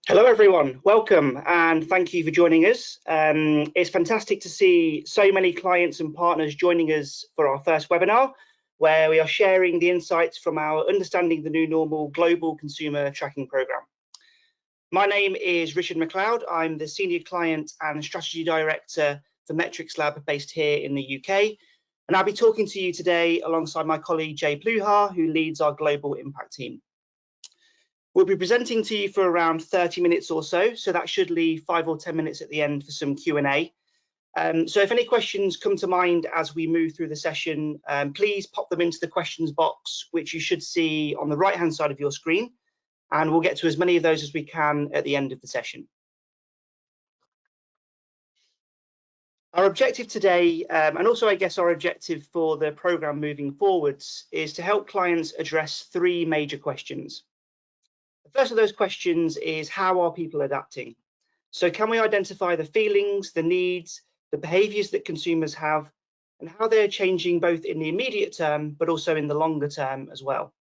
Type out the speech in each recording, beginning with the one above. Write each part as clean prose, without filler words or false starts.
Hello everyone, welcome and thank you for joining us. It's fantastic to see so many clients and partners joining us for our first webinar, where we are sharing the insights from our Understanding the New Normal Global Consumer Tracking Programme. My name is Richard McLeod. I'm the Senior Client and Strategy Director for Metrics Lab based here in the UK. And I'll be talking to you today alongside my colleague Jay Pluhar, who leads our Global Impact team. We'll be presenting to you for around 30 minutes or so that should leave 5 or 10 minutes at the end for some Q&A. So if any questions come to mind as we move through the session, please pop them into the questions box, which you should see on the right-hand side of your screen, and we'll get to as many of those as we can at the end of the session. Our objective today, and also I guess our objective for the programme moving forwards, is to help clients address three major questions. The first of those questions is, how are people adapting? So can we identify the feelings, the needs, the behaviours that consumers have, and how they're changing both in the immediate term, but also in the longer term as well?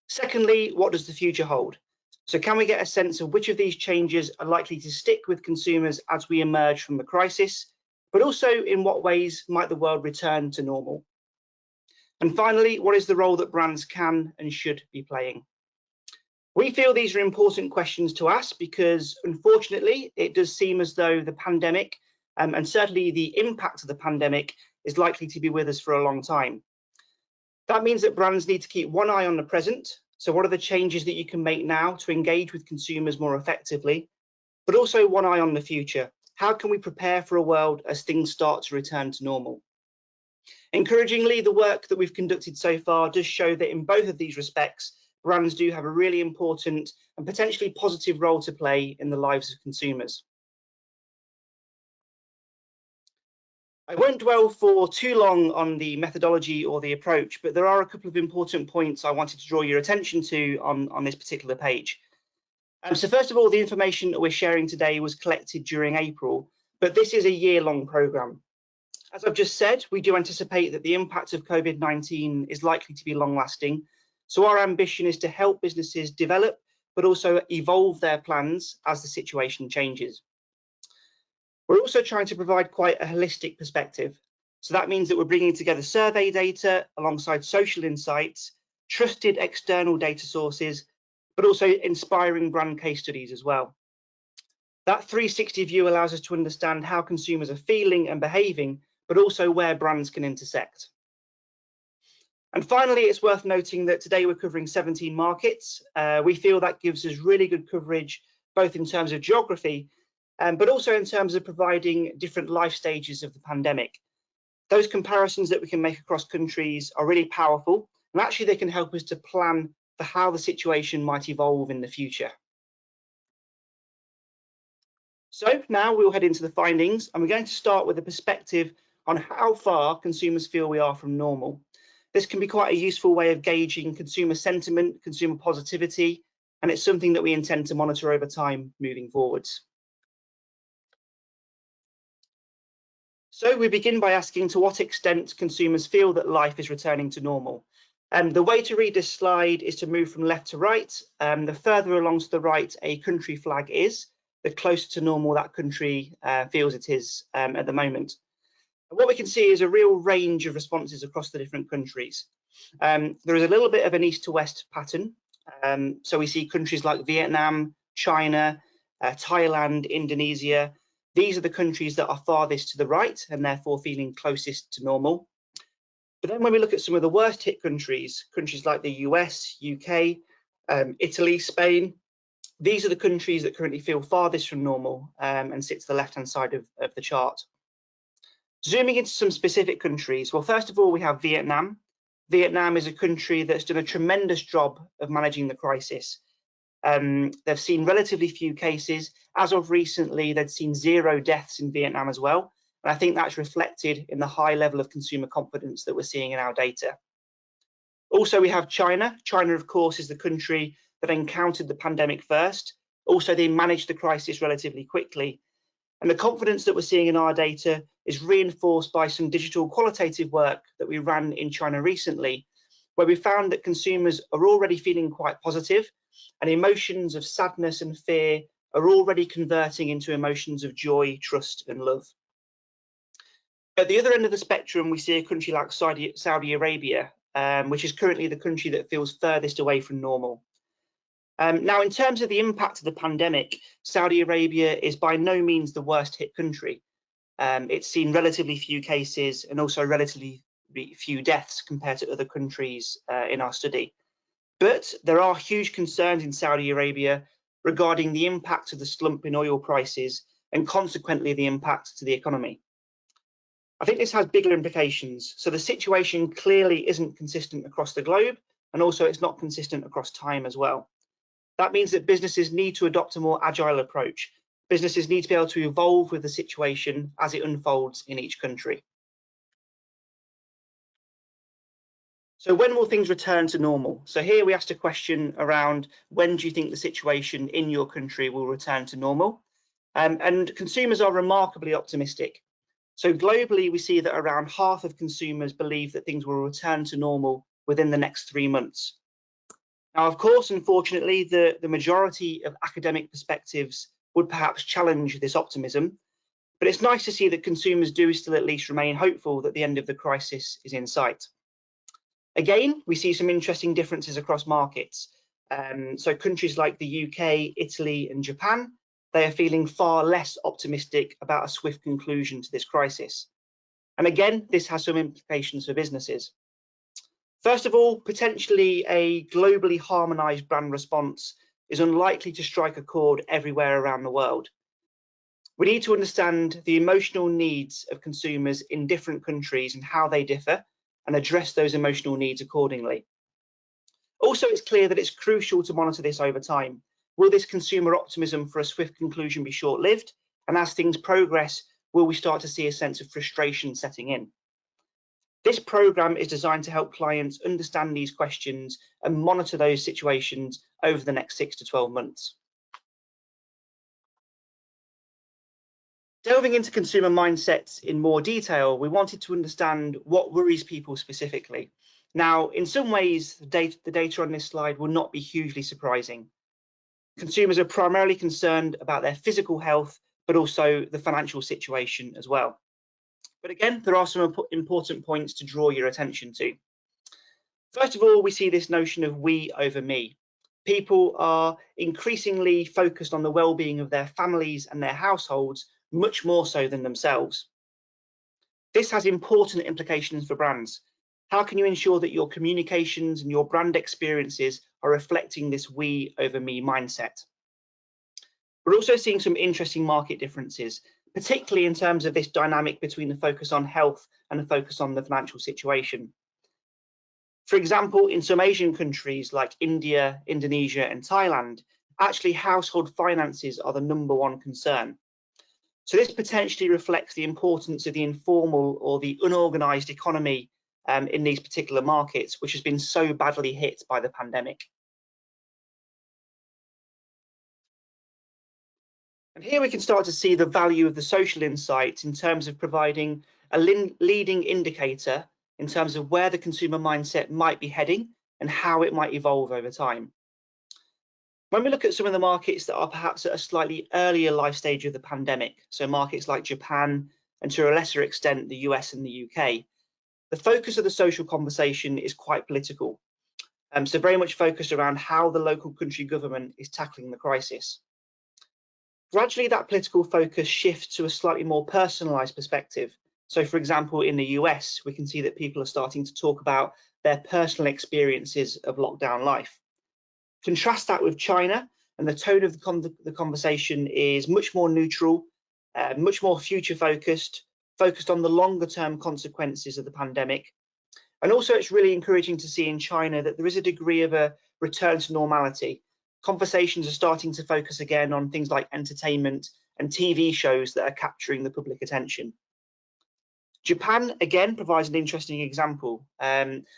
Secondly, what does the future hold? So can we get a sense of which of these changes are likely to stick with consumers as we emerge from the crisis, but also in what ways might the world return to normal? And finally, what is the role that brands can and should be playing? We feel these are important questions to ask because, unfortunately, it does seem as though the pandemic, and certainly the impact of the pandemic, is likely to be with us for a long time. That means that brands need to keep one eye on the present. So what are the changes that you can make now to engage with consumers more effectively, but also one eye on the future? How can we prepare for a world as things start to return to normal? Encouragingly, the work that we've conducted so far does show that in both of these respects, brands do have a really important and potentially positive role to play in the lives of consumers. I won't dwell for too long on the methodology or the approach, but there are a couple of important points I wanted to draw your attention to on this particular page. So first of all, the information that we're sharing today was collected during April, but this is a year-long programme. As I've just said, we do anticipate that the impact of COVID-19 is likely to be long-lasting. So our ambition is to help businesses develop, but also evolve their plans as the situation changes. We're also trying to provide quite a holistic perspective. So that means that we're bringing together survey data alongside social insights, trusted external data sources, but also inspiring brand case studies as well. That 360 view allows us to understand how consumers are feeling and behaving, but also where brands can intersect. And finally, it's worth noting that today we're covering 17 markets. We feel that gives us really good coverage, both in terms of geography, but also in terms of providing different life stages of the pandemic. Those comparisons that we can make across countries are really powerful, and actually they can help us to plan for how the situation might evolve in the future. So now we'll head into the findings, and we're going to start with a perspective on how far consumers feel we are from normal. This can be quite a useful way of gauging consumer sentiment, consumer positivity, and it's something that we intend to monitor over time moving forwards. So we begin by asking to what extent consumers feel that life is returning to normal. The way to read this slide is to move from left to right. The further along to the right a country flag is, the closer to normal that country feels it is at the moment. And what we can see is a real range of responses across the different countries. There is a little bit of an east to west pattern. So we see countries like Vietnam, China, Thailand, Indonesia. These are the countries that are farthest to the right and therefore feeling closest to normal. But then when we look at some of the worst hit countries, countries like the US, UK, Italy, Spain, these are the countries that currently feel farthest from normal and sit to the left-hand side of the chart. Zooming into some specific countries, well, first of all, we have Vietnam. Vietnam is a country that's done a tremendous job of managing the crisis. They've seen relatively few cases. As of recently, they'd seen 0 deaths in Vietnam as well. And I think that's reflected in the high level of consumer confidence that we're seeing in our data. Also, we have China. China, of course, is the country that encountered the pandemic first. Also, they managed the crisis relatively quickly. And the confidence that we're seeing in our data is reinforced by some digital qualitative work that we ran in China recently, where we found that consumers are already feeling quite positive, and emotions of sadness and fear are already converting into emotions of joy, trust, and love. At the other end of the spectrum, we see a country like Saudi Arabia, which is currently the country that feels furthest away from normal. Now, in terms of the impact of the pandemic, Saudi Arabia is by no means the worst hit country. It's seen relatively few cases and also relatively few deaths compared to other countries in our study. But there are huge concerns in Saudi Arabia regarding the impact of the slump in oil prices and consequently the impact to the economy. I think this has bigger implications. So the situation clearly isn't consistent across the globe, and also it's not consistent across time as well. That means that businesses need to adopt a more agile approach. Businesses need to be able to evolve with the situation as it unfolds in each country. So when will things return to normal? So here we asked a question around when do you think the situation in your country will return to normal? And consumers are remarkably optimistic. So globally, we see that around half of consumers believe that things will return to normal within the next 3 months. Now, of course, unfortunately, the majority of academic perspectives would perhaps challenge this optimism, but it's nice to see that consumers do still at least remain hopeful that the end of the crisis is in sight. Again, we see some interesting differences across markets. So countries like the UK, Italy, and Japan, they are feeling far less optimistic about a swift conclusion to this crisis. And again, this has some implications for businesses. First of all, potentially a globally harmonized brand response is unlikely to strike a chord everywhere around the world. We need to understand the emotional needs of consumers in different countries and how they differ, and address those emotional needs accordingly. Also, it's clear that it's crucial to monitor this over time. Will this consumer optimism for a swift conclusion be short-lived? And as things progress, will we start to see a sense of frustration setting in? This programme is designed to help clients understand these questions and monitor those situations over the next 6 to 12 months. Delving into consumer mindsets in more detail, we wanted to understand what worries people specifically. Now, in some ways, the data on this slide will not be hugely surprising. Consumers are primarily concerned about their physical health, but also the financial situation as well. But again, there are some important points to draw your attention to. First of all, we see this notion of we over me. People are increasingly focused on the well-being of their families and their households, much more so than themselves. This has important implications for brands. How can you ensure that your communications and your brand experiences are reflecting this we over me mindset? We're also seeing some interesting market differences, particularly in terms of this dynamic between the focus on health and the focus on the financial situation. For example, in some Asian countries like India, Indonesia, and Thailand, actually household finances are the #1 concern. So this potentially reflects the importance of the informal or the unorganized economy in these particular markets, which has been so badly hit by the pandemic. And here we can start to see the value of the social insights in terms of providing a leading indicator in terms of where the consumer mindset might be heading and how it might evolve over time. When we look at some of the markets that are perhaps at a slightly earlier life stage of the pandemic, so markets like Japan and to a lesser extent the US and the UK, the focus of the social conversation is quite political. So very much focused around how the local country government is tackling the crisis. Gradually, that political focus shifts to a slightly more personalised perspective. So, for example, in the US, we can see that people are starting to talk about their personal experiences of lockdown life. Contrast that with China, and the tone of the conversation is much more neutral, much more future focused, focused on the longer term consequences of the pandemic. And also, it's really encouraging to see in China that there is a degree of a return to normality. Conversations are starting to focus again on things like entertainment and TV shows that are capturing the public attention. Japan, again, provides an interesting example.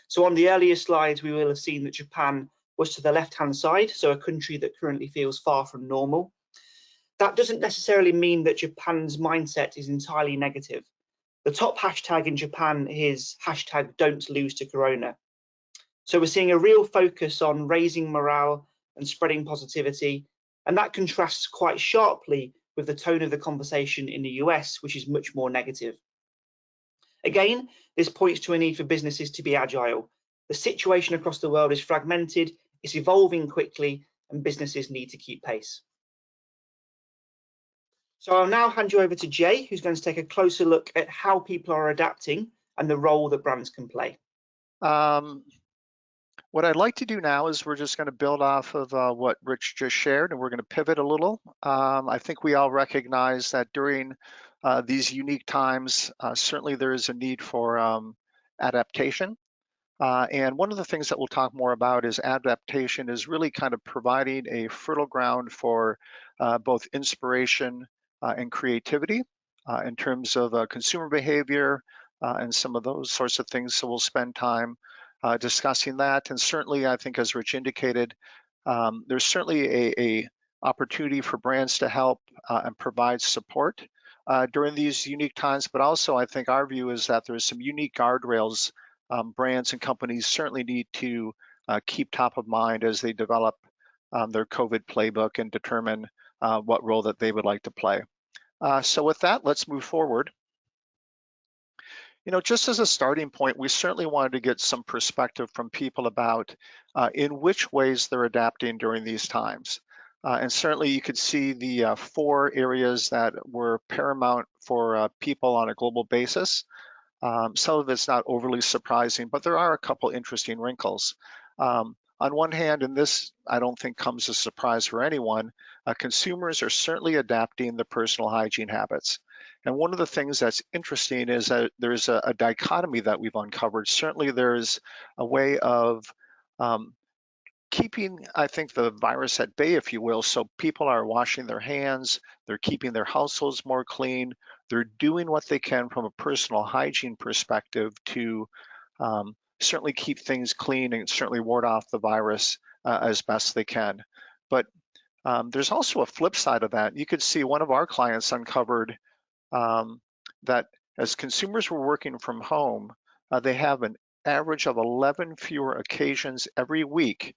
So on the earlier slides, we will have seen that Japan was to the left-hand side, so a country that currently feels far from normal. That doesn't necessarily mean that Japan's mindset is entirely negative. The top hashtag in Japan is hashtag don't lose to Corona. So we're seeing a real focus on raising morale and spreading positivity, And that contrasts quite sharply with the tone of the conversation in the US, which is much more negative. Again, this points to a need for businesses to be agile. The situation across the world is fragmented, it's evolving quickly, and businesses need to keep pace. So I'll now hand you over to Jay, who's going to take a closer look at how people are adapting and the role that brands can play. What I'd like to do now is we're just going to build off of what Rich just shared, and we're going to pivot a little. I think we all recognize that during these unique times, certainly there is a need for adaptation. And one of the things that we'll talk more about is adaptation is really kind of providing a fertile ground for both inspiration and creativity in terms of consumer behavior and some of those sorts of things. So we'll spend time discussing that. And certainly, I think as Rich indicated, there's certainly a opportunity for brands to help and provide support during these unique times. But also, I think our view is that there's some unique guardrails brands and companies certainly need to keep top of mind as they develop their COVID playbook and determine what role that they would like to play. So with that, let's move forward. You know, just as a starting point, we certainly wanted to get some perspective from people about in which ways they're adapting during these times. And certainly you could see the 4 areas that were paramount for people on a global basis. Some of it's not overly surprising, but there are a couple interesting wrinkles. On one hand, and this I don't think comes as a surprise for anyone, consumers are certainly adapting the personal hygiene habits. And one of the things that's interesting is that there's a dichotomy that we've uncovered. Certainly there's a way of keeping, I think, the virus at bay, if you will. So people are washing their hands, they're keeping their households more clean, they're doing what they can from a personal hygiene perspective to certainly keep things clean and certainly ward off the virus as best they can. But there's also a flip side of that. You could see one of our clients uncovered that as consumers were working from home, they have an average of 11 fewer occasions every week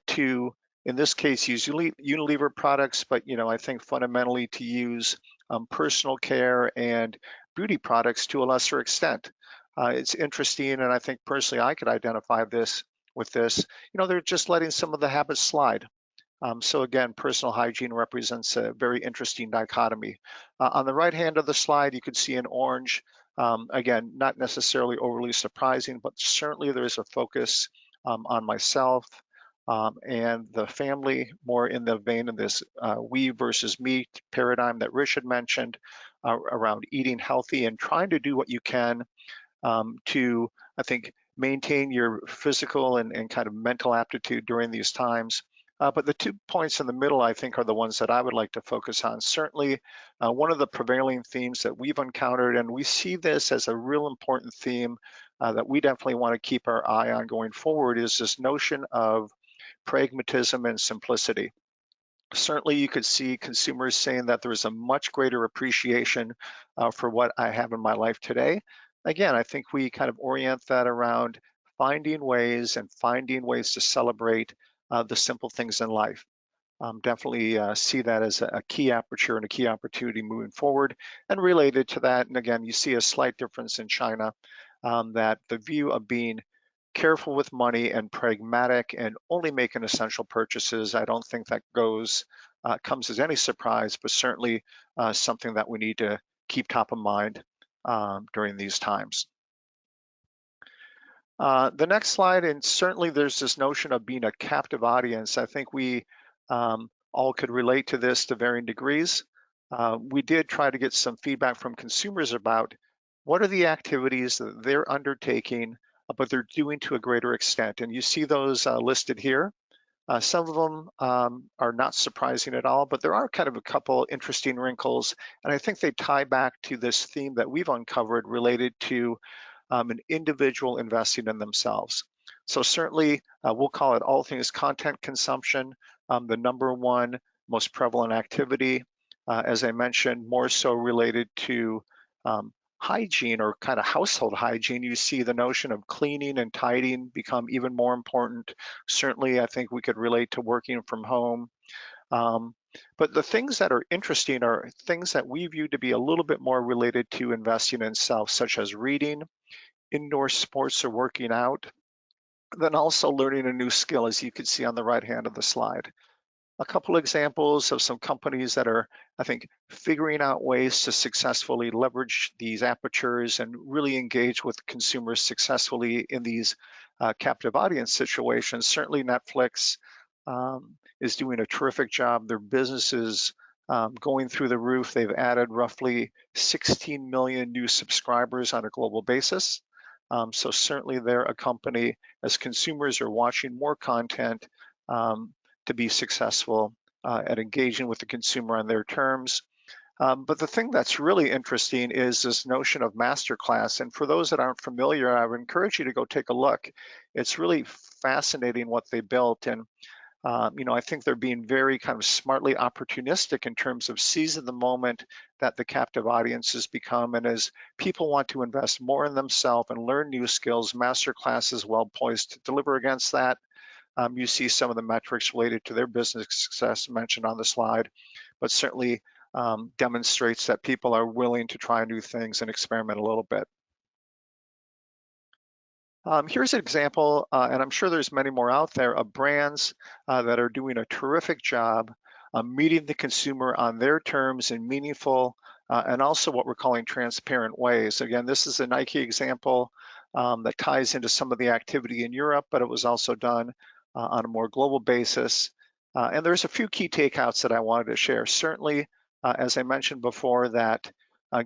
to, in this case, use Unilever products, but I think fundamentally to use personal care and beauty products to a lesser extent. It's interesting, and I think personally I could identify this with this. They're just letting some of the habits slide. So again, personal hygiene represents a very interesting dichotomy. On the right hand of the slide, you can see in orange, again, not necessarily overly surprising, but certainly there is a focus on myself and the family, more in the vein of this we versus me paradigm that Rich had mentioned around eating healthy and trying to do what you can to, I think, maintain your physical and kind of mental aptitude during these times. But the 2 points in the middle, I think, are the ones that I would like to focus on. Certainly, one of the prevailing themes that we've encountered, and we see this as a real important theme that we definitely want to keep our eye on going forward, is this notion of pragmatism and simplicity. Certainly, you could see consumers saying that there is a much greater appreciation for what I have in my life today. Again, I think we kind of orient that around finding ways to celebrate the simple things in life. Definitely see that as a key aperture and a key opportunity moving forward. And related to that, and again, you see a slight difference in China, that the view of being careful with money and pragmatic and only making essential purchases, I don't think that comes as any surprise, but certainly something that we need to keep top of mind during these times. The next slide, and certainly there's this notion of being a captive audience. I think we all could relate to this to varying degrees. We did try to get some feedback from consumers about what are the activities that they're undertaking, but they're doing to a greater extent. And you see those listed here. Some of them are not surprising at all, but there are kind of a couple interesting wrinkles. And I think they tie back to this theme that we've uncovered related to an individual investing in themselves. So certainly we'll call it all things content consumption, the #1 most prevalent activity. As I mentioned, more so related to hygiene or kind of household hygiene. You see the notion of cleaning and tidying become even more important. Certainly, I think we could relate to working from home. But the things that are interesting are things that we view to be a little bit more related to investing in self, such as reading, indoor sports or working out, then also learning a new skill, as you can see on the right hand of the slide. A couple examples of some companies that are, I think, figuring out ways to successfully leverage these apertures and really engage with consumers successfully in these captive audience situations. Certainly Netflix is doing a terrific job. Their business is going through the roof. They've added roughly 16 million new subscribers on a global basis. So certainly they're a company, as consumers are watching more content, to be successful at engaging with the consumer on their terms. But the thing that's really interesting is this notion of masterclass. And for those that aren't familiar, I would encourage you to go take a look. It's really fascinating what they built. And I think they're being very kind of smartly opportunistic in terms of seizing the moment that the captive audience has become. And as people want to invest more in themselves and learn new skills, masterclass is well poised to deliver against that. You see some of the metrics related to their business success mentioned on the slide, but certainly demonstrates that people are willing to try new things and experiment a little bit. Here's an example, and I'm sure there's many more out there, of brands that are doing a terrific job meeting the consumer on their terms in meaningful and also what we're calling transparent ways. Again, this is a Nike example that ties into some of the activity in Europe, but it was also done on a more global basis. And there's a few key takeouts that I wanted to share. Certainly, as I mentioned before, that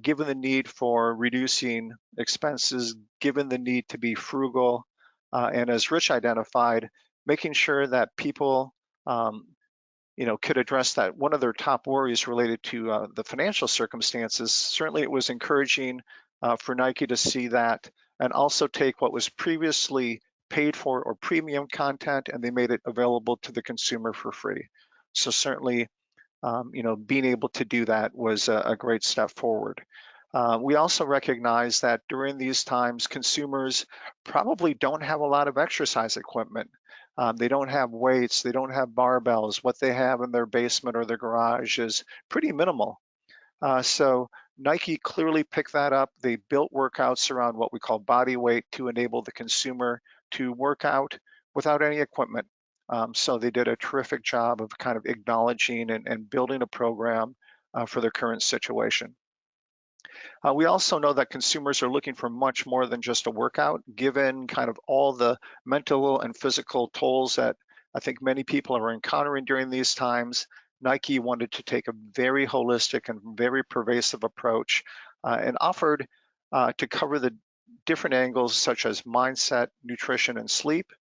given the need for reducing expenses, given the need to be frugal, and as Rich identified, making sure that people could address that. One of their top worries related to the financial circumstances. Certainly it was encouraging for Nike to see that and also take what was previously paid for or premium content and they made it available to the consumer for free. So certainly being able to do that was a great step forward. We also recognize that during these times, consumers probably don't have a lot of exercise equipment. They don't have weights, they don't have barbells. What they have in their basement or their garage is pretty minimal. So Nike clearly picked that up. They built workouts around what we call body weight to enable the consumer to work out without any equipment. So they did a terrific job of kind of acknowledging and building a program for their current situation. We also know that consumers are looking for much more than just a workout, given kind of all the mental and physical tolls that I think many people are encountering during these times. Nike wanted to take a very holistic and very pervasive approach and offered to cover the different angles such as mindset, nutrition, and sleep,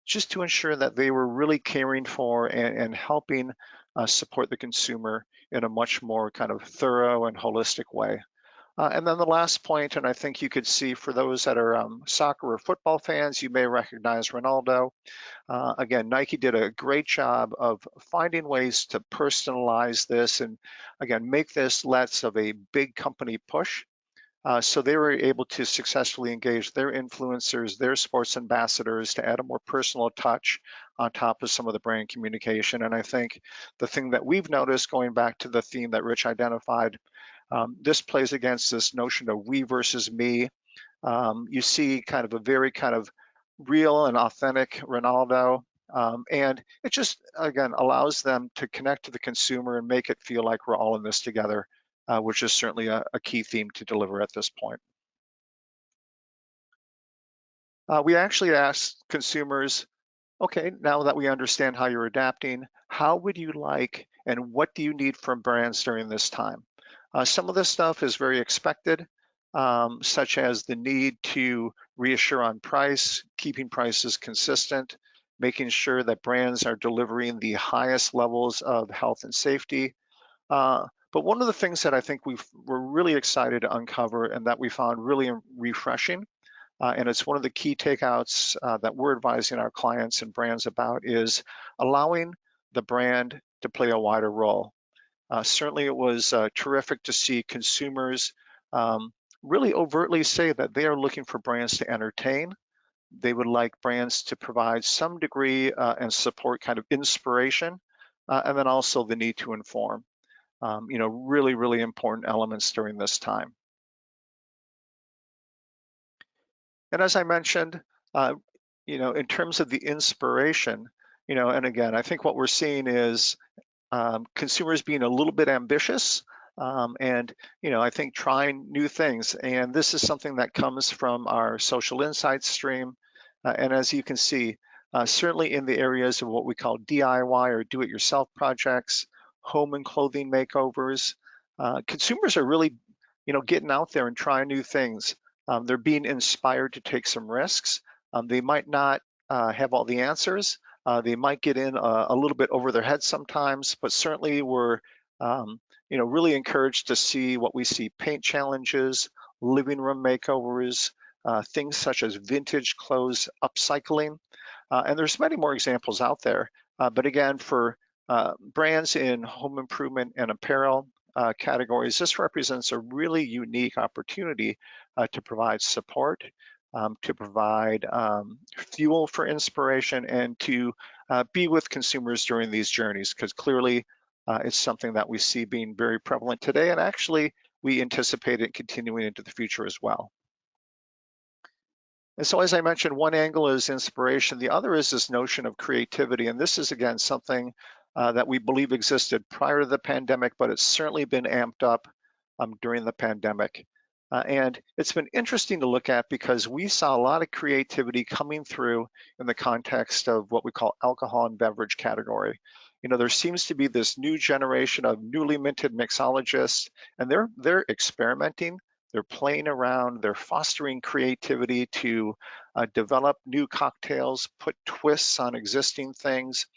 just to ensure that they were really caring for and helping support the consumer in a much more kind of thorough and holistic way. And then the last point, and I think you could see for those that are soccer or football fans, you may recognize Ronaldo. Again, Nike did a great job of finding ways to personalize this and, again, make this less of a big company push. So they were able to successfully engage their influencers, their sports ambassadors to add a more personal touch on top of some of the brand communication. And I think the thing that we've noticed, going back to the theme that Rich identified, this plays against this notion of we versus me. You see kind of a very kind of real and authentic Ronaldo. And it just, again, allows them to connect to the consumer and make it feel like we're all in this together, which is certainly a key theme to deliver at this point. We actually asked consumers, okay, now that we understand how you're adapting, how would you like and what do you need from brands during this time? Some of this stuff is very expected, such as the need to reassure on price, keeping prices consistent, making sure that brands are delivering the highest levels of health and safety. But one of the things that I think we're really excited to uncover and that we found really refreshing, and it's one of the key takeouts that we're advising our clients and brands about, is allowing the brand to play a wider role. Certainly it was terrific to see consumers really overtly say that they are looking for brands to entertain. They would like brands to provide some degree and support kind of inspiration, and then also the need to inform. Really, really important elements during this time. And as I mentioned, in terms of the inspiration, and again, I think what we're seeing is consumers being a little bit ambitious, and I think trying new things. And this is something that comes from our social insights stream. And as you can see, certainly in the areas of what we call DIY or do-it-yourself projects, home and clothing makeovers, consumers are really getting out there and trying new things. They're being inspired to take some risks. They might not have all the answers. They might get in a little bit over their heads sometimes, but certainly we're really encouraged to see what we see: paint challenges, living room makeovers, things such as vintage clothes upcycling. And there's many more examples out there. But again, for brands in home improvement and apparel categories, this represents a really unique opportunity to provide support, to provide fuel for inspiration, and to be with consumers during these journeys, because clearly it's something that we see being very prevalent today, and actually we anticipate it continuing into the future as well. And so, as I mentioned, one angle is inspiration. The other is this notion of creativity. And this is, again, something that we believe existed prior to the pandemic, but it's certainly been amped up during the pandemic. And it's been interesting to look at because we saw a lot of creativity coming through in the context of what we call alcohol and beverage category. There seems to be this new generation of newly minted mixologists, and they're experimenting. They're playing around, they're fostering creativity to develop new cocktails, put twists on existing things.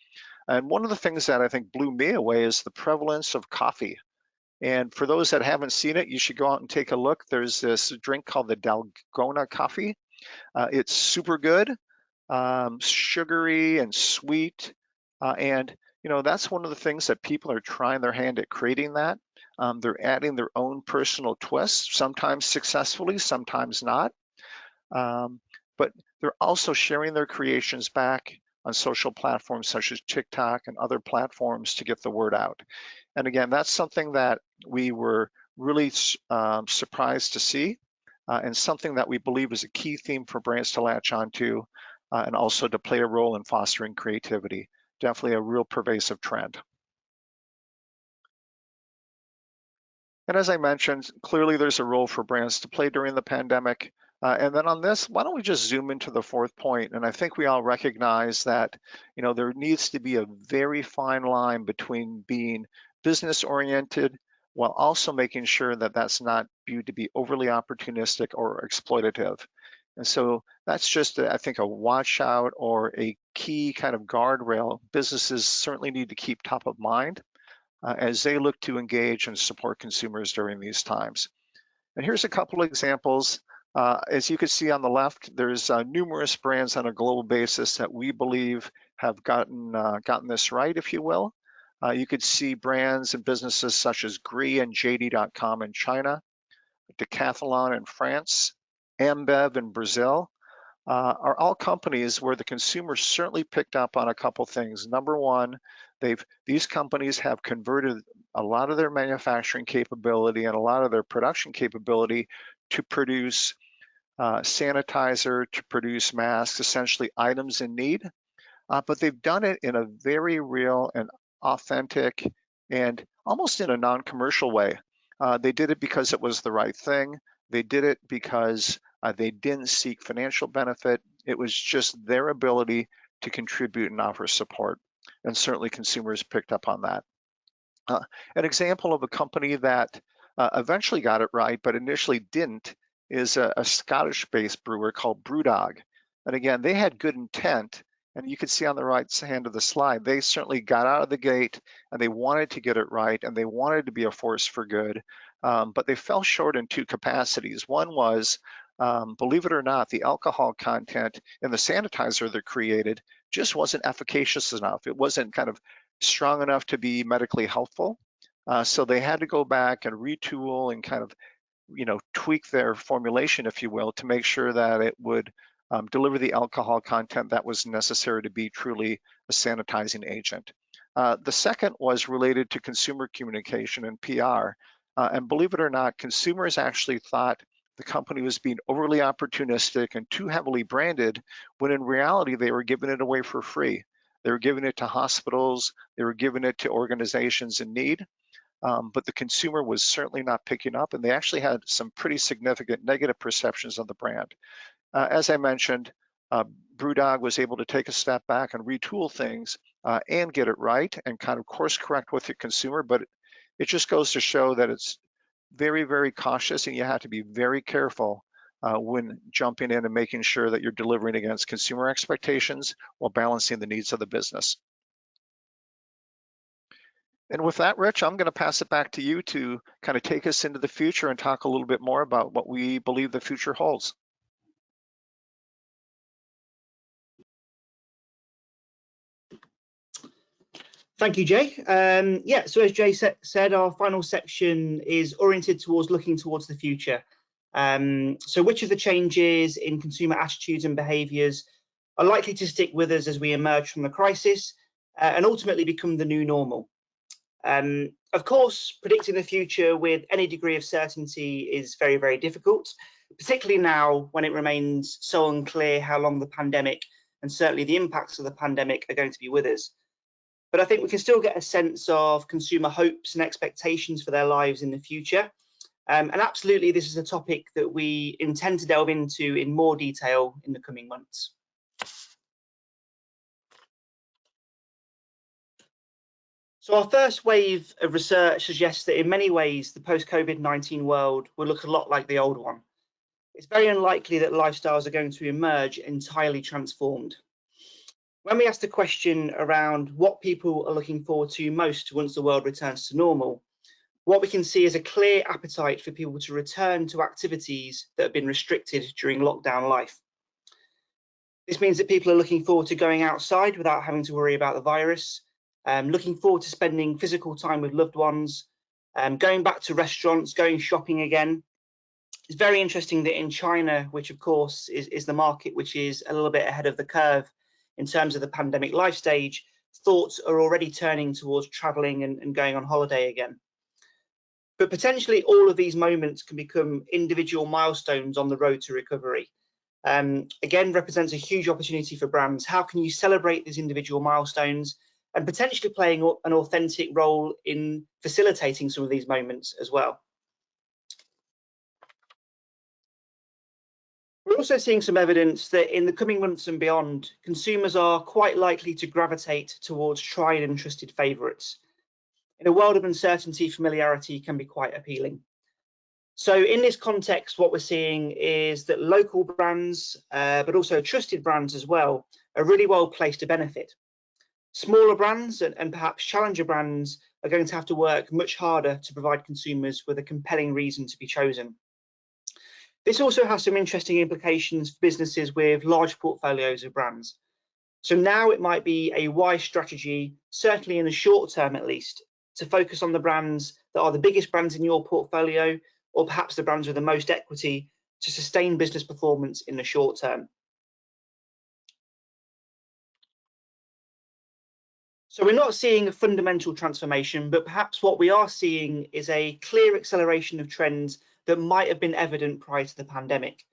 And one of the things that I think blew me away is the prevalence of coffee. And for those that haven't seen it, you should go out and take a look. There's this drink called the Dalgona coffee. It's super good, sugary and sweet. And that's one of the things that people are trying their hand at creating that. They're adding their own personal twists, sometimes successfully, sometimes not. But they're also sharing their creations back on social platforms such as TikTok and other platforms to get the word out. And again, that's something that we were really surprised to see, and something that we believe is a key theme for brands to latch onto, and also to play a role in fostering creativity. Definitely a real pervasive trend. And as I mentioned, clearly there's a role for brands to play during the pandemic. And then on this, why don't we just zoom into the fourth point? And I think we all recognize that, there needs to be a very fine line between being business oriented while also making sure that that's not viewed to be overly opportunistic or exploitative. And so that's just, I think, a watch out or a key kind of guardrail businesses certainly need to keep top of mind as they look to engage and support consumers during these times. And here's a couple of examples. As you can see on the left, there's numerous brands on a global basis that we believe have gotten this right, if you will. You could see brands and businesses such as Gree and JD.com in China, Decathlon in France, Ambev in Brazil, are all companies where the consumer certainly picked up on a couple things. Number one, these companies have converted a lot of their manufacturing capability and a lot of their production capability to produce sanitizer, to produce masks, essentially items in need. But they've done it in a very real and authentic and almost in a non-commercial way. They did it because it was the right thing. They did it because they didn't seek financial benefit. It was just their ability to contribute and offer support. And certainly consumers picked up on that. An example of a company that eventually got it right, but initially didn't, is a Scottish-based brewer called Brewdog. And again, they had good intent. And you can see on the right hand of the slide, they certainly got out of the gate and they wanted to get it right and they wanted to be a force for good. But they fell short in two capacities. One was, believe it or not, the alcohol content in the sanitizer they created just wasn't efficacious enough. It wasn't kind of strong enough to be medically helpful. So they had to go back and retool and kind of, tweak their formulation, if you will, to make sure that it would deliver the alcohol content that was necessary to be truly a sanitizing agent. The second was related to consumer communication and PR. And believe it or not, consumers actually thought the company was being overly opportunistic and too heavily branded, when in reality, they were giving it away for free. They were giving it to hospitals, they were giving it to organizations in need, but the consumer was certainly not picking up, and they actually had some pretty significant negative perceptions of the brand. As I mentioned, BrewDog was able to take a step back and retool things and get it right and kind of course correct with the consumer, but it just goes to show that it's very, very cautious, and you have to be very careful when jumping in and making sure that you're delivering against consumer expectations while balancing the needs of the business. And with that, Rich, I'm going to pass it back to you to kind of take us into the future and talk a little bit more about what we believe the future holds. Thank you, Jay. Yeah, so as Jay said, our final section is oriented towards looking towards the future. So which of the changes in consumer attitudes and behaviours are likely to stick with us as we emerge from the crisis and ultimately become the new normal? Of course, predicting the future with any degree of certainty is very, very difficult, particularly now when it remains so unclear how long the pandemic and certainly the impacts of the pandemic are going to be with us. But I think we can still get a sense of consumer hopes and expectations for their lives in the future. And absolutely, this is a topic that we intend to delve into in more detail in the coming months. So our first wave of research suggests that in many ways, the post-COVID-19 world will look a lot like the old one. It's very unlikely that lifestyles are going to emerge entirely transformed. When we ask the question around what people are looking forward to most once the world returns to normal, what we can see is a clear appetite for people to return to activities that have been restricted during lockdown life. This means that people are looking forward to going outside without having to worry about the virus, looking forward to spending physical time with loved ones, going back to restaurants, going shopping again. It's very interesting that in China, which of course is the market which is a little bit ahead of the curve in terms of the pandemic life stage, thoughts are already turning towards traveling and going on holiday again. But potentially all of these moments can become individual milestones on the road to recovery. Again, represents a huge opportunity for brands. How can you celebrate these individual milestones and potentially playing an authentic role in facilitating some of these moments as well? We're also seeing some evidence that in the coming months and beyond, consumers are quite likely to gravitate towards tried and trusted favourites. In a world of uncertainty, familiarity can be quite appealing. So in this context, what we're seeing is that local brands, but also trusted brands as well, are really well placed to benefit. Smaller brands and perhaps challenger brands are going to have to work much harder to provide consumers with a compelling reason to be chosen. This also has some interesting implications for businesses with large portfolios of brands. So now it might be a wise strategy, certainly in the short term at least, to focus on the brands that are the biggest brands in your portfolio, or perhaps the brands with the most equity, to sustain business performance in the short term. So we're not seeing a fundamental transformation, but perhaps what we are seeing is a clear acceleration of trends that might have been evident prior to the pandemic.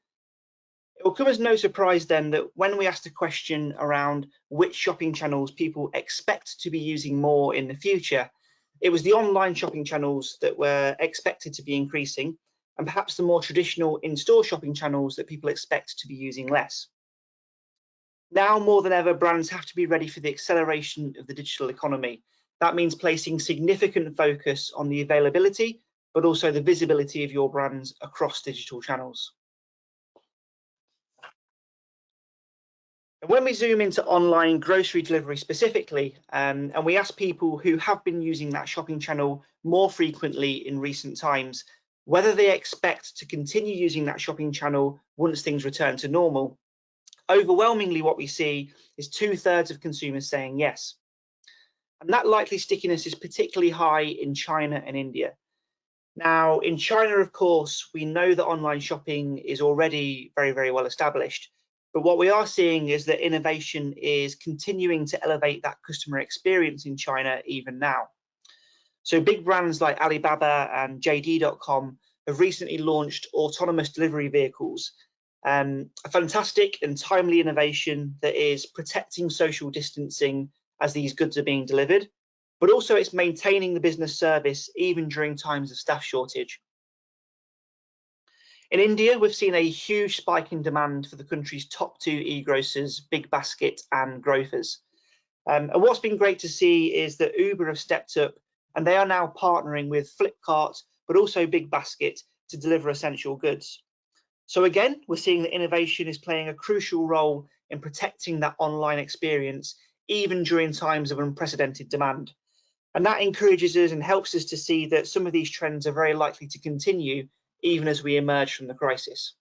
It will come as no surprise then that when we ask the question around which shopping channels people expect to be using more in the future, it was the online shopping channels that were expected to be increasing, and perhaps the more traditional in-store shopping channels that people expect to be using less. Now more than ever, brands have to be ready for the acceleration of the digital economy. That means placing significant focus on the availability, but also the visibility of your brands across digital channels. And when we zoom into online grocery delivery specifically, and we ask people who have been using that shopping channel more frequently in recent times, whether they expect to continue using that shopping channel once things return to normal, overwhelmingly what we see is 2/3 of consumers saying yes. And that likely stickiness is particularly high in China and India. Now, in China, of course, we know that online shopping is already very, very well established. But what we are seeing is that innovation is continuing to elevate that customer experience in China even now. So big brands like Alibaba and JD.com have recently launched autonomous delivery vehicles, a fantastic and timely innovation that is protecting social distancing as these goods are being delivered, but also it's maintaining the business service even during times of staff shortage. In India, we've seen a huge spike in demand for the country's top two e-grocers, Big Basket and Grofers. And what's been great to see is that Uber have stepped up and they are now partnering with Flipkart, but also Big Basket to deliver essential goods. So again, we're seeing that innovation is playing a crucial role in protecting that online experience, even during times of unprecedented demand. And that encourages us and helps us to see that some of these trends are very likely to continue even as we emerge from the crisis.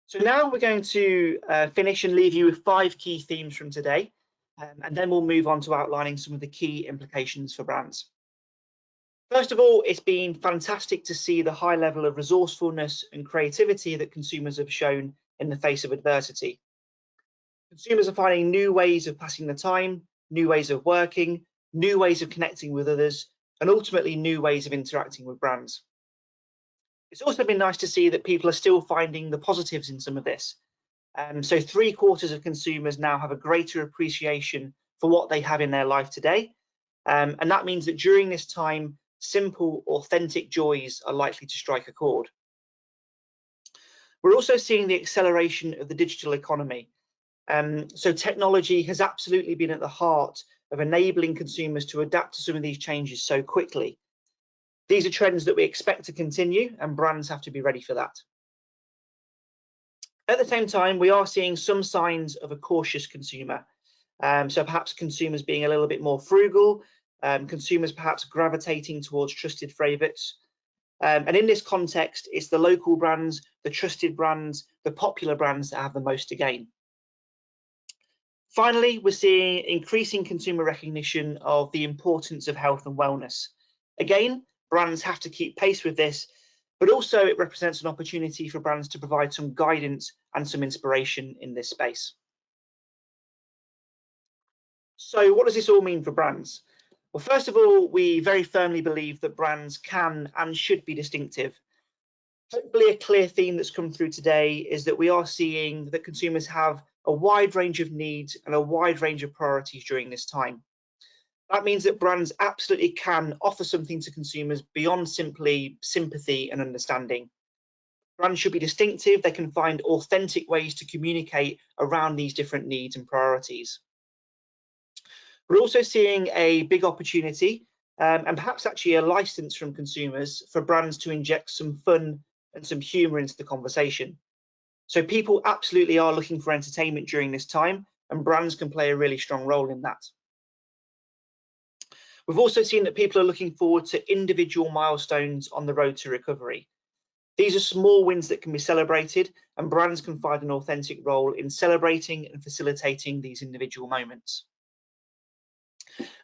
So now we're going to finish and leave you with 5 key themes from today, and then we'll move on to outlining some of the key implications for brands. First of all, it's been fantastic to see the high level of resourcefulness and creativity that consumers have shown in the face of adversity. Consumers are finding new ways of passing the time, new ways of working, new ways of connecting with others, and ultimately new ways of interacting with brands. It's also been nice to see that people are still finding the positives in some of this. So 3/4 of consumers now have a greater appreciation for what they have in their life today. And that means that during this time, simple, authentic joys are likely to strike a chord. We're also seeing the acceleration of the digital economy. So technology has absolutely been at the heart of enabling consumers to adapt to some of these changes so quickly. These are trends that we expect to continue, and brands have to be ready for that. At the same time, we are seeing some signs of a cautious consumer. So perhaps consumers being a little bit more frugal, consumers perhaps gravitating towards trusted favourites. And in this context, it's the local brands, the trusted brands, the popular brands that have the most to gain. Finally, we're seeing increasing consumer recognition of the importance of health and wellness. Again, brands have to keep pace with this, but also it represents an opportunity for brands to provide some guidance and some inspiration in this space. So what does this all mean for brands? Well, first of all, we very firmly believe that brands can and should be distinctive. Hopefully a clear theme that's come through today is that we are seeing that consumers have a wide range of needs and a wide range of priorities during this time. That means that brands absolutely can offer something to consumers beyond simply sympathy and understanding. Brands should be distinctive. They can find authentic ways to communicate around these different needs and priorities. We're also seeing a big opportunity and perhaps actually a license from consumers for brands to inject some fun and some humour into the conversation. So people absolutely are looking for entertainment during this time, and brands can play a really strong role in that. We've also seen that people are looking forward to individual milestones on the road to recovery. These are small wins that can be celebrated, and brands can find an authentic role in celebrating and facilitating these individual moments.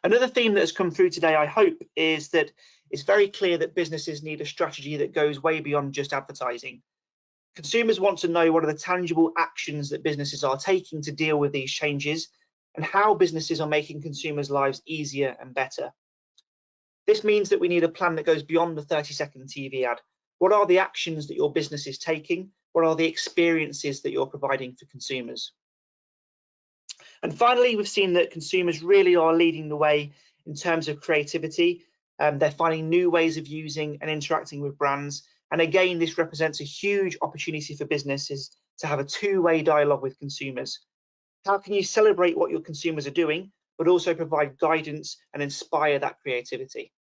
Another theme that has come through today, I hope, is that it's very clear that businesses need a strategy that goes way beyond just advertising. Consumers want to know what are the tangible actions that businesses are taking to deal with these changes and how businesses are making consumers' lives easier and better. This means that we need a plan that goes beyond the 30-second TV ad. What are the actions that your business is taking? What are the experiences that you're providing for consumers? And finally, we've seen that consumers really are leading the way in terms of creativity. They're finding new ways of using and interacting with brands. And again, this represents a huge opportunity for businesses to have a two-way dialogue with consumers. How can you celebrate what your consumers are doing, but also provide guidance and inspire that creativity?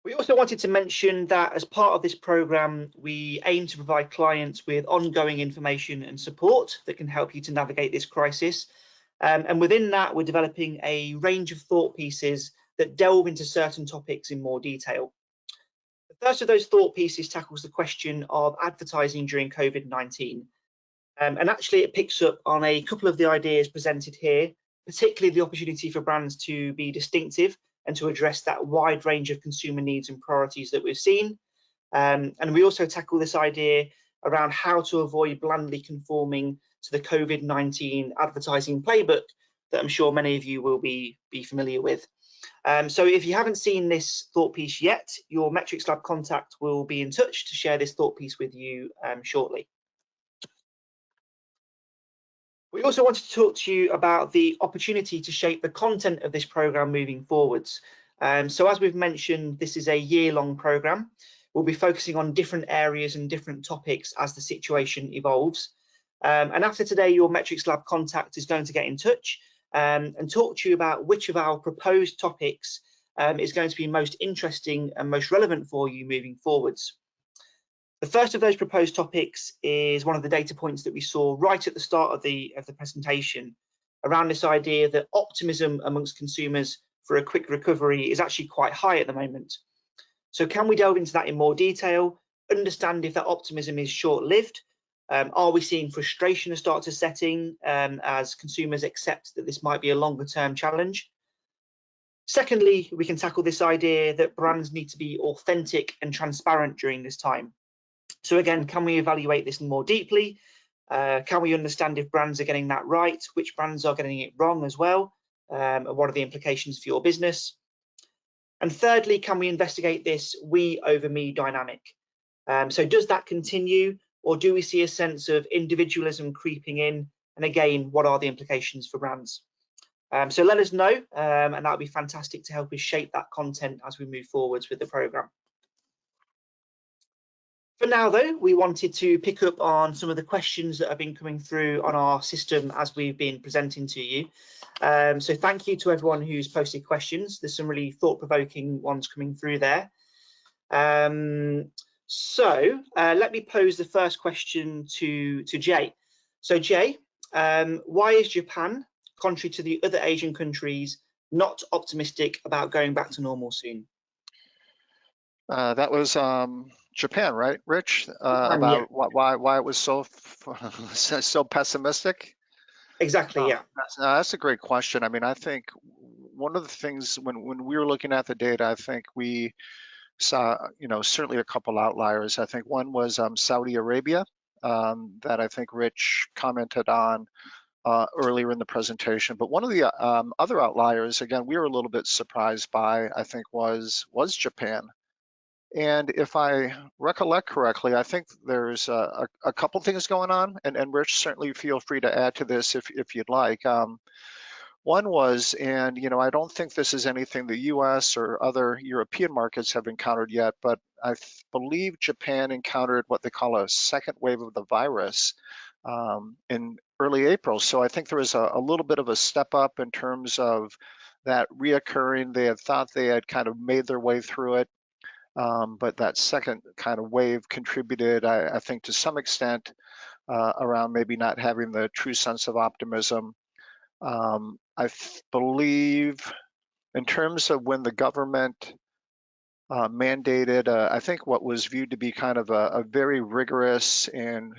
We also wanted to mention that as part of this programme, we aim to provide clients with ongoing information and support that can help you to navigate this crisis. And within that, we're developing a range of thought pieces that delve into certain topics in more detail. The first of those thought pieces tackles the question of advertising during COVID-19. And actually, it picks up on a couple of the ideas presented here, particularly the opportunity for brands to be distinctive and to address that wide range of consumer needs and priorities that we've seen. And we also tackle this idea around how to avoid blandly conforming to the COVID-19 advertising playbook that I'm sure many of you will be familiar with. So if you haven't seen this thought piece yet, your Metrics Lab contact will be in touch to share this thought piece with you shortly. We also wanted to talk to you about the opportunity to shape the content of this programme moving forwards. So as we've mentioned, this is a year-long programme. We'll be focusing on different areas and different topics as the situation evolves. And after today, your Metrics Lab contact is going to get in touch and talk to you about which of our proposed topics is going to be most interesting and most relevant for you moving forwards. The first of those proposed topics is one of the data points that we saw right at the start of the presentation, around this idea that optimism amongst consumers for a quick recovery is actually quite high at the moment. So can we delve into that in more detail, understand if that optimism is short-lived? Are we seeing frustration start to set in as consumers accept that this might be a longer-term challenge? Secondly, we can tackle this idea that brands need to be authentic and transparent during this time. So again, can we evaluate this more deeply? Can we understand if brands are getting that right, which brands are getting it wrong as well, and what are the implications for your business? And thirdly, can we investigate this we over me dynamic? So does that continue, or do we see a sense of individualism creeping in? And again, what are the implications for brands? So let us know, and that would be fantastic to help us shape that content as we move forwards with the programme. For now, though, we wanted to pick up on some of the questions that have been coming through on our system as we've been presenting to you. So thank you to everyone who's posted questions. There's some really thought-provoking ones coming through there. Let me pose the first question to Jay. So Jay, why is Japan, contrary to the other Asian countries, not optimistic about going back to normal soon? That was Japan, right, Rich? Japan, About yeah. why it was so so pessimistic? Exactly, yeah. That's a great question. I mean, I think one of the things when we were looking at the data, I think we saw, certainly a couple outliers. I think one was Saudi Arabia, that I think Rich commented on earlier in the presentation. But one of the other outliers, again, we were a little bit surprised by, I think, was Japan. And if I recollect correctly, I think there's a couple things going on, and Rich, certainly feel free to add to this if you'd like. One was, and I don't think this is anything the US or other European markets have encountered yet, but I believe Japan encountered what they call a second wave of the virus in early April. So I think there was a little bit of a step up in terms of that reoccurring. They had thought they had kind of made their way through it. But that second kind of wave contributed, I think, to some extent around maybe not having the true sense of optimism. I believe in terms of when the government mandated, I think what was viewed to be kind of a very rigorous and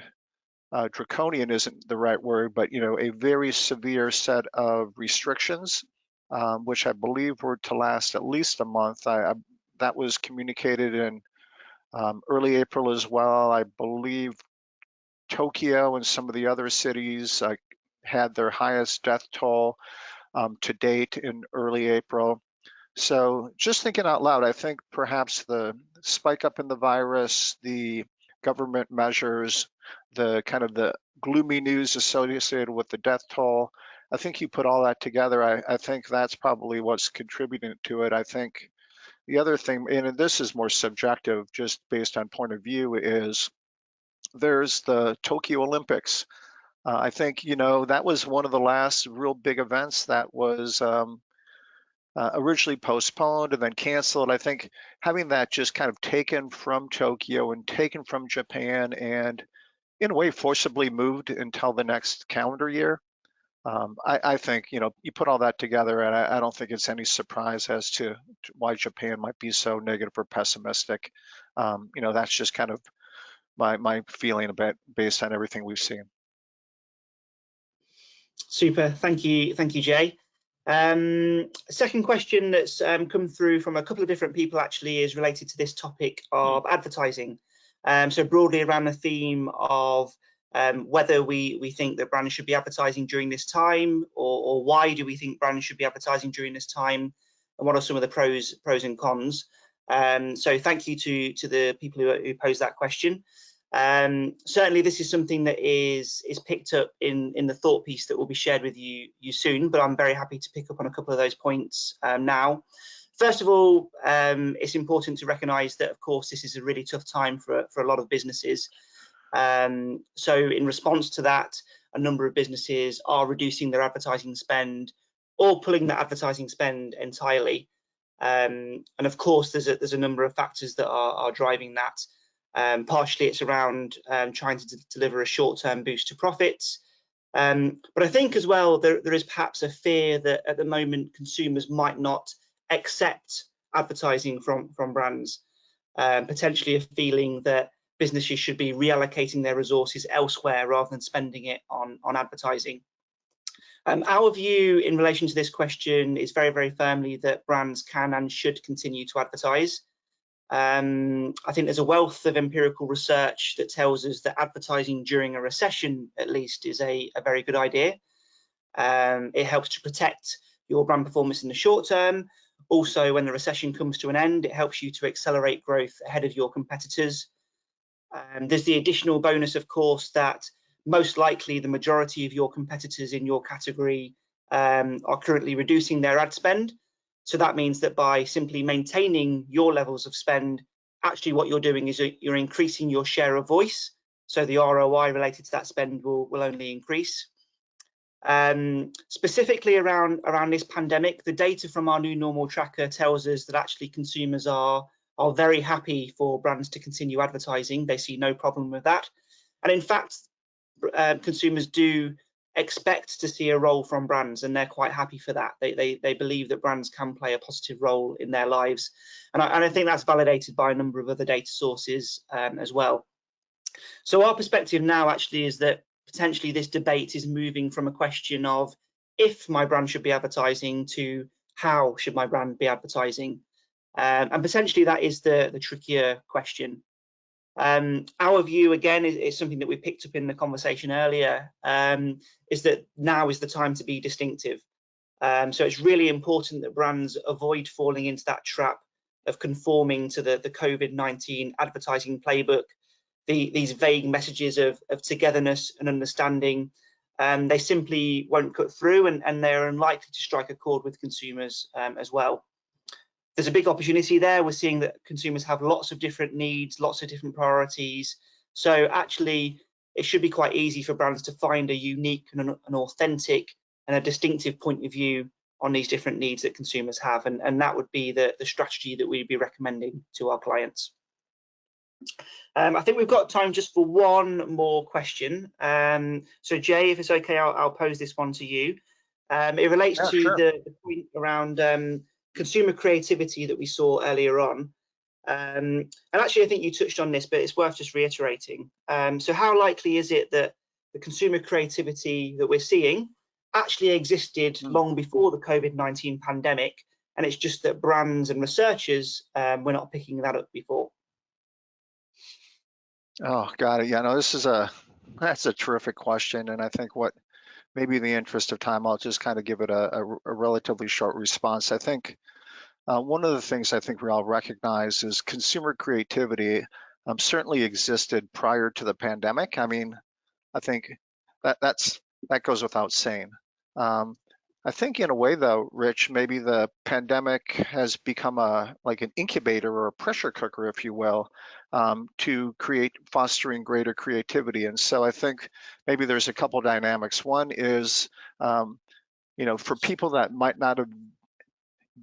draconian isn't the right word, but a very severe set of restrictions, which I believe were to last at least a month. That was communicated in early April as well. I believe Tokyo and some of the other cities had their highest death toll to date in early April. So just thinking out loud, I think perhaps the spike up in the virus, the government measures, the kind of the gloomy news associated with the death toll, I think you put all that together, I think that's probably what's contributing to it. I think the other thing, and this is more subjective, just based on point of view, is there's the Tokyo Olympics. I think, that was one of the last real big events that was originally postponed and then canceled. I think having that just kind of taken from Tokyo and taken from Japan and in a way forcibly moved until the next calendar year, I think, you put all that together, and I don't think it's any surprise as to why Japan might be so negative or pessimistic. That's just kind of my feeling about based on everything we've seen. Super, thank you, Jay. Second question that's come through from a couple of different people actually is related to this topic of advertising. So broadly around the theme of whether we think that brands should be advertising during this time, or why do we think brands should be advertising during this time, and what are some of the pros and cons. So thank you to the people who posed that question. Certainly this is something that is picked up in the thought piece that will be shared with you soon, but I'm very happy to pick up on a couple of those points now. First of all, it's important to recognise that, of course, this is a really tough time for a lot of businesses. So in response to that, a number of businesses are reducing their advertising spend or pulling that advertising spend entirely. And of course, there's a number of factors that are driving that. Partially it's around trying to deliver a short-term boost to profits. But I think as well, there is perhaps a fear that at the moment consumers might not accept advertising from brands, potentially a feeling that businesses should be reallocating their resources elsewhere rather than spending it on advertising. Our view in relation to this question is very, very firmly that brands can and should continue to advertise. I think there's a wealth of empirical research that tells us that advertising during a recession, at least, is a very good idea. It helps to protect your brand performance in the short term. Also, when the recession comes to an end, it helps you to accelerate growth ahead of your competitors. There's the additional bonus, of course, that most likely the majority of your competitors in your category are currently reducing their ad spend. So that means that by simply maintaining your levels of spend, actually what you're doing is you're increasing your share of voice. So the ROI related to that spend will only increase. Specifically around this pandemic, the data from our new normal tracker tells us that actually consumers are very happy for brands to continue advertising. They see no problem with that. And in fact, consumers do expect to see a role from brands, and they're quite happy for that. They believe that brands can play a positive role in their lives. And I think that's validated by a number of other data sources as well. So our perspective now actually is that potentially this debate is moving from a question of if my brand should be advertising to how should my brand be advertising. And potentially that is the trickier question. Our view, again, is something that we picked up in the conversation earlier, is that now is the time to be distinctive. So it's really important that brands avoid falling into that trap of conforming to the COVID-19 advertising playbook, these vague messages of togetherness and understanding. They simply won't cut through, and they're unlikely to strike a chord with consumers as well. There's a big opportunity there. We're seeing that consumers have lots of different needs, lots of different priorities. So actually, it should be quite easy for brands to find a unique and an authentic and a distinctive point of view on these different needs that consumers have. And that would be the strategy that we'd be recommending to our clients. I think we've got time just for one more question. So Jay, if it's okay, I'll pose this one to you. It relates to Sure. the point around consumer creativity that we saw earlier on. And actually, I think you touched on this, but it's worth just reiterating. So how likely is it that the consumer creativity that we're seeing actually existed long before the COVID-19 pandemic, and it's just that brands and researchers were not picking that up before? Oh, got it. Yeah, no, that's a terrific question, and I think what maybe in the interest of time, I'll just kind of give it a relatively short response. I think one of the things I think we all recognize is consumer creativity certainly existed prior to the pandemic. I mean, I think that goes without saying. I think in a way though, Rich, maybe the pandemic has become like an incubator or a pressure cooker, if you will, to fostering greater creativity. And so I think maybe there's a couple dynamics. One is, for people that might not have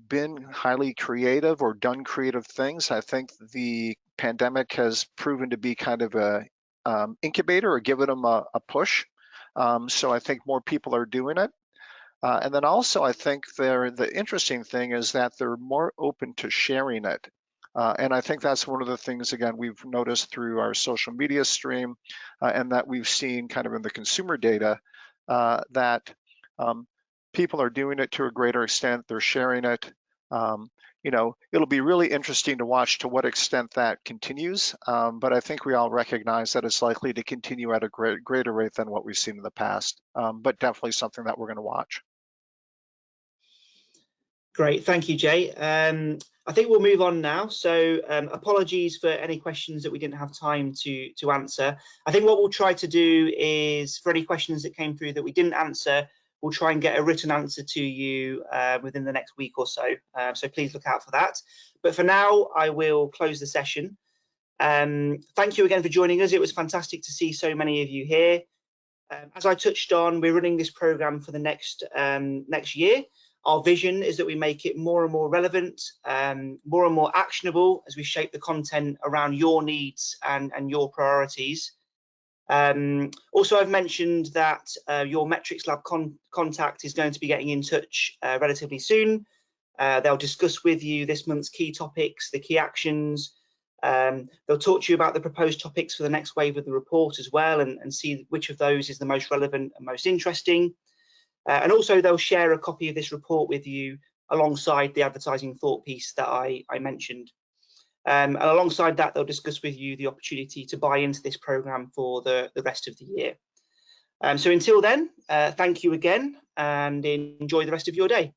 been highly creative or done creative things, I think the pandemic has proven to be kind of a incubator or given them a push. So I think more people are doing it. And then also I think the interesting thing is that they're more open to sharing it. And I think that's one of the things, again, we've noticed through our social media stream and that we've seen kind of in the consumer data that people are doing it to a greater extent. They're sharing it. It'll be really interesting to watch to what extent that continues. But I think we all recognize that it's likely to continue at a greater rate than what we've seen in the past. But definitely something that we're going to watch. Great, thank you, Jay. I think we'll move on now. So apologies for any questions that we didn't have time to answer. I think what we'll try to do is, for any questions that came through that we didn't answer, we'll try and get a written answer to you within the next week or so. So please look out for that. But for now, I will close the session. Thank you again for joining us. It was fantastic to see so many of you here. As I touched on, we're running this program for the next year. Our vision is that we make it more and more relevant, more and more actionable as we shape the content around your needs and your priorities. Also, I've mentioned that your Metrics Lab contact is going to be getting in touch relatively soon. They'll discuss with you this month's key topics, the key actions. They'll talk to you about the proposed topics for the next wave of the report as well, and see which of those is the most relevant and most interesting. And also they'll share a copy of this report with you alongside the advertising thought piece that I mentioned. And alongside that, they'll discuss with you the opportunity to buy into this programme for the rest of the year. So until then, thank you again and enjoy the rest of your day.